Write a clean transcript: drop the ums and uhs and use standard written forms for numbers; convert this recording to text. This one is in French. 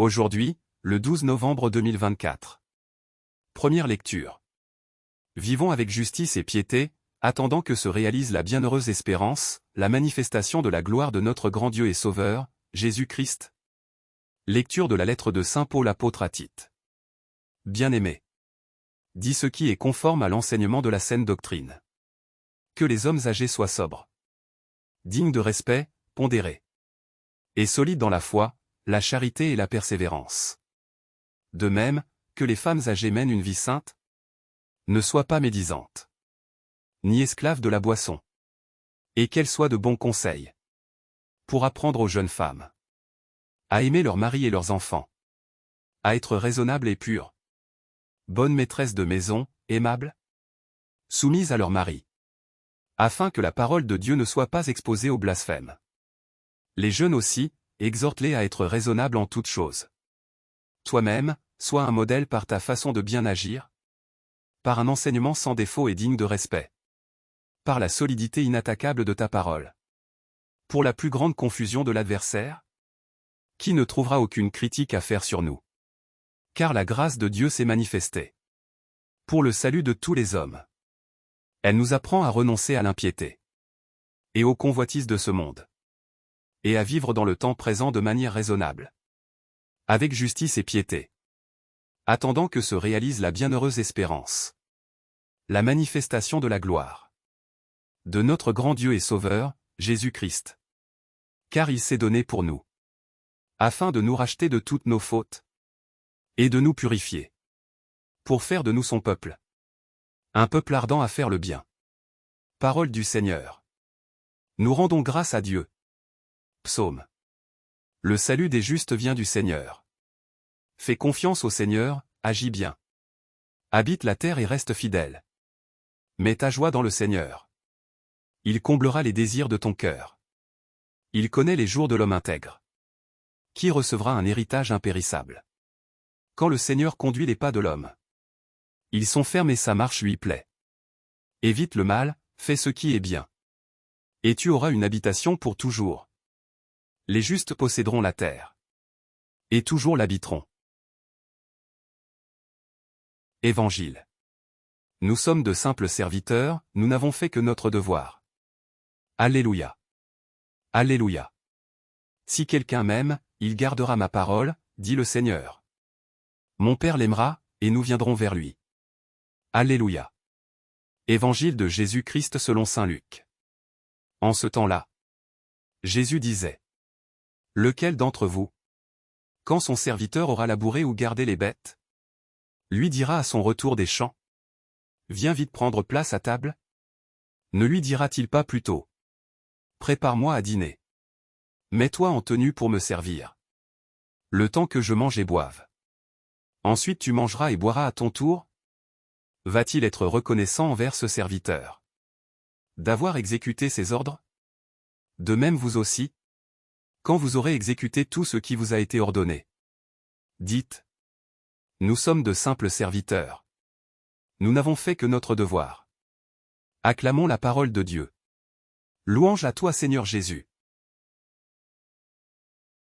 Aujourd'hui, le 12 novembre 2024. Première lecture. Vivons avec justice et piété, attendant que se réalise la bienheureuse espérance, la manifestation de la gloire de notre grand Dieu et Sauveur, Jésus-Christ. Lecture de la lettre de saint Paul apôtre à Tite. Bien-aimés, dis ce qui est conforme à l'enseignement de la saine doctrine. Que les hommes âgés soient sobres, dignes de respect, pondérés, et solides dans la foi, la charité et la persévérance. De même, que les femmes âgées mènent une vie sainte, ne soient pas médisantes, ni esclaves de la boisson, et qu'elles soient de bons conseils, pour apprendre aux jeunes femmes à aimer leurs maris et leurs enfants, à être raisonnables et pures, bonnes maîtresses de maison, aimables, soumises à leur mari, afin que la parole de Dieu ne soit pas exposée au blasphème. Les jeunes aussi, exhorte-les à être raisonnables en toutes choses. Toi-même, sois un modèle par ta façon de bien agir, par un enseignement sans défaut et digne de respect, par la solidité inattaquable de ta parole, pour la plus grande confusion de l'adversaire, qui ne trouvera aucune critique à faire sur nous. Car la grâce de Dieu s'est manifestée pour le salut de tous les hommes. Elle nous apprend à renoncer à l'impiété et aux convoitises de ce monde, et à vivre dans le temps présent de manière raisonnable, avec justice et piété, attendant que se réalise la bienheureuse espérance, la manifestation de la gloire de notre grand Dieu et Sauveur, Jésus-Christ. Car il s'est donné pour nous, afin de nous racheter de toutes nos fautes, et de nous purifier, pour faire de nous son peuple, un peuple ardent à faire le bien. Parole du Seigneur. Nous rendons grâce à Dieu. Psaume. Le salut des justes vient du Seigneur. Fais confiance au Seigneur, agis bien. Habite la terre et reste fidèle. Mets ta joie dans le Seigneur. Il comblera les désirs de ton cœur. Il connaît les jours de l'homme intègre, qui recevra un héritage impérissable. Quand le Seigneur conduit les pas de l'homme, ils sont fermes et sa marche lui plaît. Évite le mal, fais ce qui est bien, et tu auras une habitation pour toujours. Les justes posséderont la terre, et toujours l'habiteront. Évangile. Nous sommes de simples serviteurs, nous n'avons fait que notre devoir. Alléluia. Alléluia. Si quelqu'un m'aime, il gardera ma parole, dit le Seigneur. Mon Père l'aimera, et nous viendrons vers lui. Alléluia. Évangile de Jésus-Christ selon saint Luc. En ce temps-là, Jésus disait: lequel d'entre vous, quand son serviteur aura labouré ou gardé les bêtes, lui dira à son retour des champs: viens vite prendre place à table? Ne lui dira-t-il pas plutôt: prépare-moi à dîner, mets-toi en tenue pour me servir, le temps que je mange et boive. Ensuite tu mangeras et boiras à ton tour? Va-t-il être reconnaissant envers ce serviteur d'avoir exécuté ses ordres? De même vous aussi, quand vous aurez exécuté tout ce qui vous a été ordonné, dites: nous sommes de simples serviteurs. Nous n'avons fait que notre devoir. Acclamons la parole de Dieu. Louange à toi Seigneur Jésus.